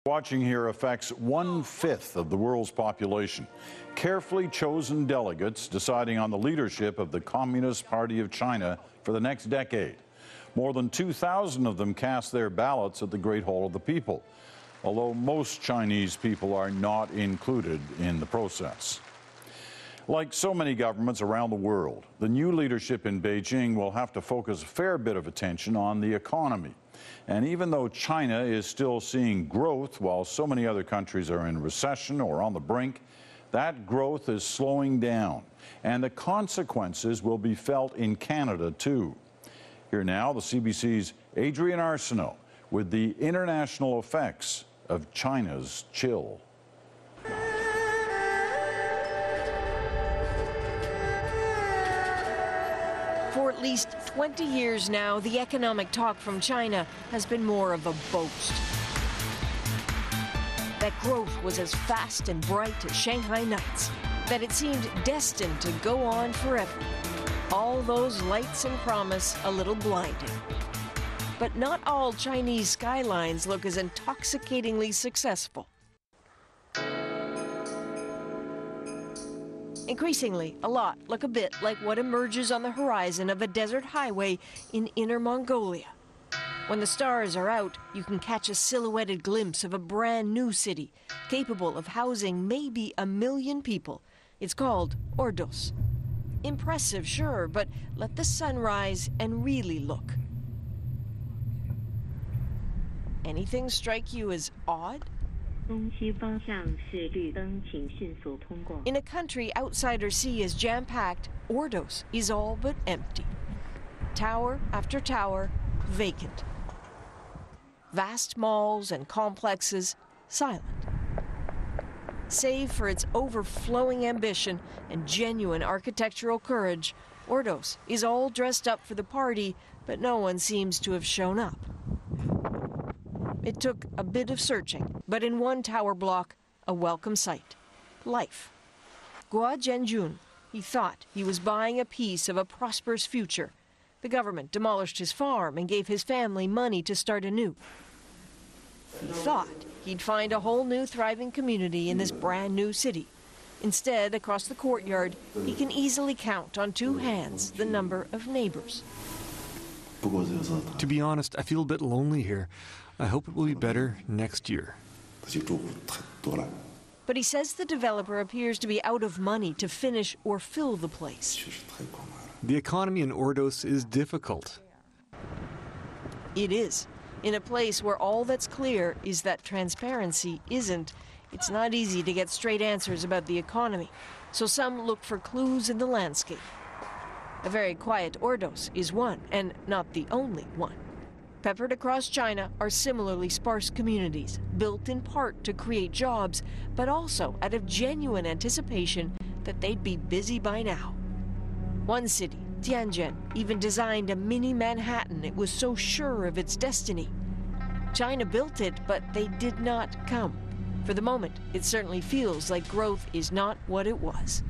Watching here affects 1/5 of the world's population. Carefully chosen delegates deciding on the leadership of the Communist Party of China for the next decade. More than 2,000 of them cast their ballots at the Great Hall of the People, although most Chinese people are not included in the process. Like so many governments around the world, the new leadership in Beijing will have to focus a fair bit of attention on the economy. And even though China is still seeing growth while so many other countries are in recession or on the brink, that growth is slowing down, and the consequences will be felt in Canada too. Here now, the CBC's Adrian Arsenault with the international effects of China's chill. For at least 20 years now, the economic talk from China has been more of a boast. That growth was as fast and bright as Shanghai nights, that it seemed destined to go on forever. All those lights and promise a little blinding. But not all Chinese skylines look as intoxicatingly successful. Increasingly, a lot look a bit like what emerges on the horizon of a desert highway in Inner Mongolia. When the stars are out, you can catch a silhouetted glimpse of a brand new city, capable of housing maybe 1 million people. It's called Ordos. Impressive, sure, but let the sun rise and really look. Anything strike you as odd? In a country outsiders see as jam-packed, Ordos is all but empty. Tower after tower, vacant. Vast malls and complexes, silent. Save for its overflowing ambition and genuine architectural courage, Ordos is all dressed up for the party, but no one seems to have shown up. It took a bit of searching, but in one tower block, a welcome sight. Life. Guo Zhenjun, he thought he was buying a piece of a prosperous future. The government demolished his farm and gave his family money to start anew. He thought he'd find a whole new thriving community in this brand new city. Instead, across the courtyard, he can easily count on 2 hands the number of neighbors. To be honest, I feel a bit lonely here. I hope it will be better next year. But he says the developer appears to be out of money to finish or fill the place. The economy in Ordos is difficult. It is. In a place where all that's clear is that transparency isn't, it's not easy to get straight answers about the economy. So some look for clues in the landscape. A very quiet Ordos is one, and not the only one. Peppered across China are similarly sparse communities, built in part to create jobs, but also out of genuine anticipation that they'd be busy by now. One city, Tianjin, even designed a mini Manhattan. It was so sure of its destiny. China built it, but they did not come. For the moment, it certainly feels like growth is not what it was.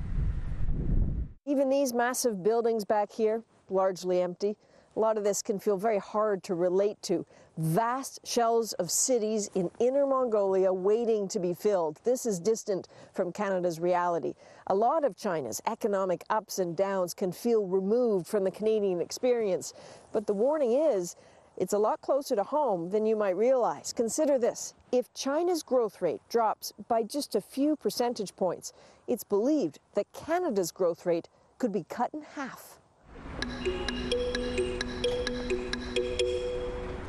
Even these massive buildings back here, largely empty. A lot of this can feel very hard to relate to. Vast shells of cities in Inner Mongolia waiting to be filled. This is distant from Canada's reality. A lot of China's economic ups and downs can feel removed from the Canadian experience. But the warning is, it's a lot closer to home than you might realize. Consider this. If China's growth rate drops by just a few percentage points, it's believed that Canada's growth rate could be cut in half.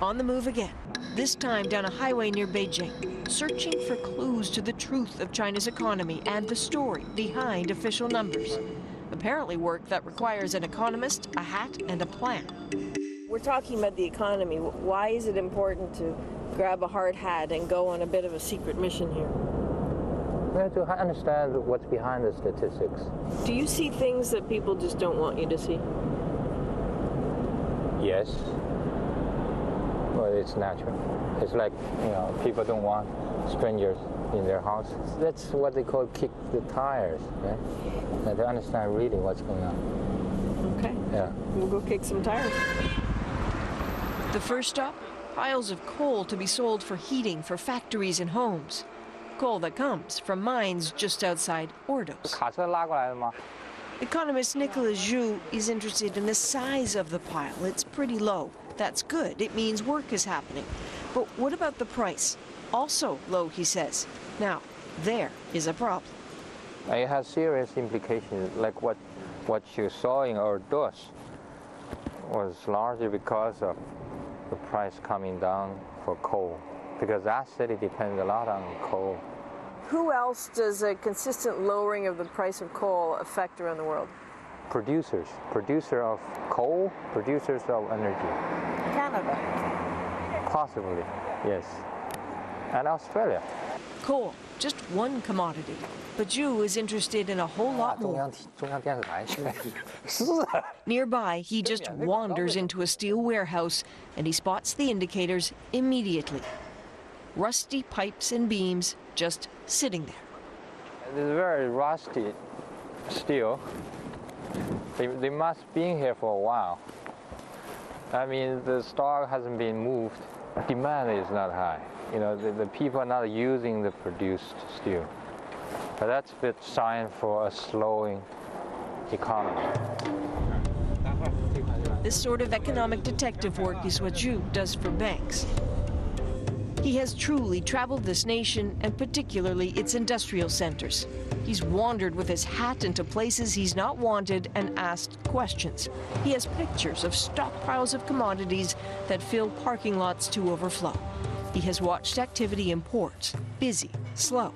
On the move again, this time down a highway near Beijing, searching for clues to the truth of China's economy and the story behind official numbers. Apparently work that requires an economist, a hat, and a plan. We're talking about the economy. Why is it important to grab a hard hat and go on a bit of a secret mission here? We have to understand what's behind the statistics. Do you see things that people just don't want you to see? Yes. Well, it's natural. It's like, people don't want strangers in their house. That's what they call kick the tires, right? And they understand really what's going on. Okay. Yeah. We'll go kick some tires. The first stop, piles of coal to be sold for heating for factories and homes. Coal that comes from mines just outside Ordos. 卡车拉过来的吗？ Economist Nicholas Zhu is interested in the size of the pile. It's pretty low. That's good. It means work is happening. But what about the price? Also low, he says. Now, there is a problem. It has serious implications, like what you saw in Ordos was largely because of the price coming down for coal, because that city depends a lot on coal. Who else does a consistent lowering of the price of coal affect around the world? Producers of coal, producers of energy. Canada. Possibly, yes. And Australia. Coal, just one commodity. But Zhu is interested in a whole lot more. 中央电视台是 Nearby, he just wanders into a steel warehouse and he spots the indicators immediately. Rusty pipes and beams just sitting there. It's very rusty steel. They must be in here for a while. I mean, the stock hasn't been moved. Demand is not high. You know, the people are not using the produced steel. But that's a bit sign for a slowing economy. This sort of economic detective work is what Zhu does for banks. He has truly traveled this nation, and particularly its industrial centers. He's wandered with his hat into places he's not wanted and asked questions. He has pictures of stockpiles of commodities that fill parking lots to overflow. He has watched activity in ports, busy, slow.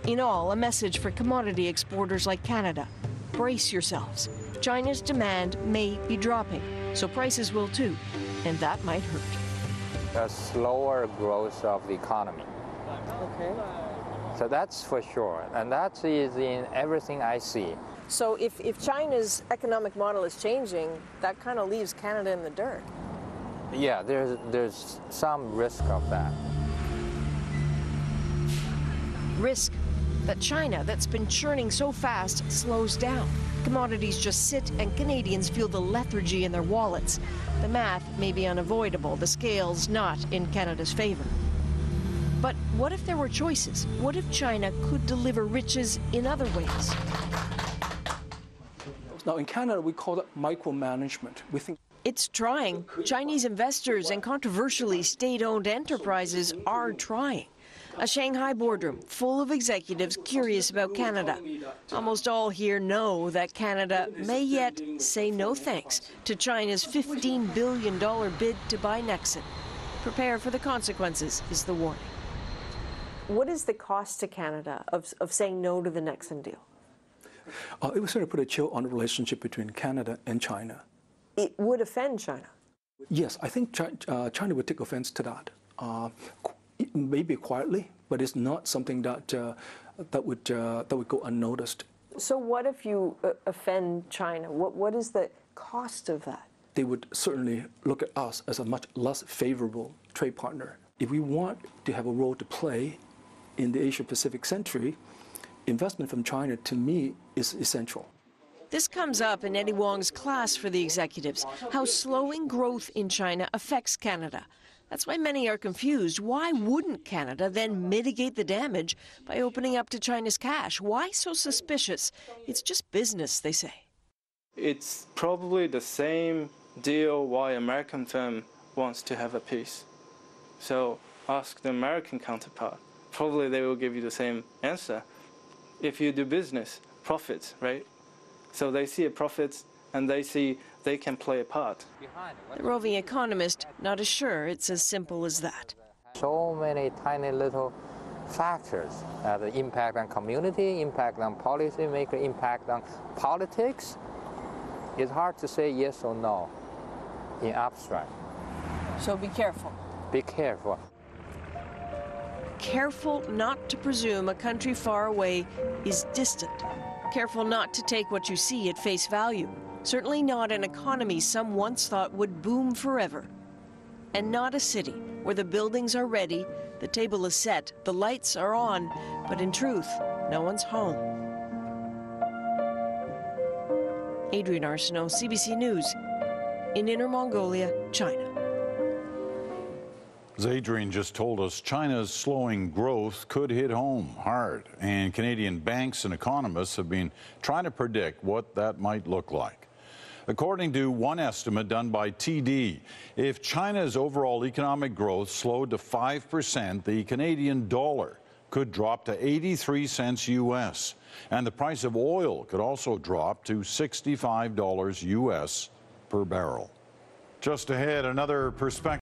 In all, a message for commodity exporters like Canada. Brace yourselves. China's demand may be dropping, so prices will too, and that might hurt. A slower growth of the economy. Okay. So that's for sure, and that is in everything I see. So if China's economic model is changing, that kind of leaves Canada in the dirt. Yeah, there's some risk of that. Risk that China, that's been churning so fast, slows down. Commodities just sit and Canadians feel the lethargy in their wallets. The math may be unavoidable, the scale's not in Canada's favor. But what if there were choices? What if China could deliver riches in other ways? Now in Canada, we call it micromanagement. We think It's trying. Chinese investors and controversially state-owned enterprises are trying. A Shanghai boardroom full of executives curious about Canada. Almost all here know that Canada may yet say no thanks to China's $15 billion bid to buy Nexen. Prepare for the consequences is the warning. What is the cost to Canada of saying no to the Nexen deal? it would sort of put a chill on the relationship between Canada and China. It would offend China. Yes, I think China would take offense to that. Maybe quietly, but it's not something that would go unnoticed. So what if you offend China? What is the cost of that? They would certainly look at us as a much less favorable trade partner. If we want to have a role to play in the Asia-Pacific century, investment from China, to me, is essential. This comes up in Eddie Wong's class for the executives, how slowing growth in China affects Canada. That's why many are confused. Why wouldn't Canada then mitigate the damage by opening up to China's cash? Why so suspicious? It's just business, they say. It's probably the same deal why American firm wants to have a peace. So ask the American counterpart. Probably they will give you the same answer. If you do business, profits, right? So they see a profit and they see they can play a part. The roving economist not as sure it's as simple as that. So many tiny little factors, the impact on community, impact on policymaker, impact on politics. It's hard to say yes or no in abstract. So be careful. Be careful. Careful not to presume a country far away is distant. Careful not to take what you see at face value. Certainly not an economy some once thought would boom forever. And not a city where the buildings are ready, the table is set, the lights are on, but in truth, no one's home. Adrienne Arsenault, CBC News, in Inner Mongolia, China. As Adrian just told us, China's slowing growth could hit home hard, and Canadian banks and economists have been trying to predict what that might look like. According to one estimate done by TD, if China's overall economic growth slowed to 5%, the Canadian dollar could drop to 83 cents US, and the price of oil could also drop to $65 US per barrel. Just ahead, another perspective.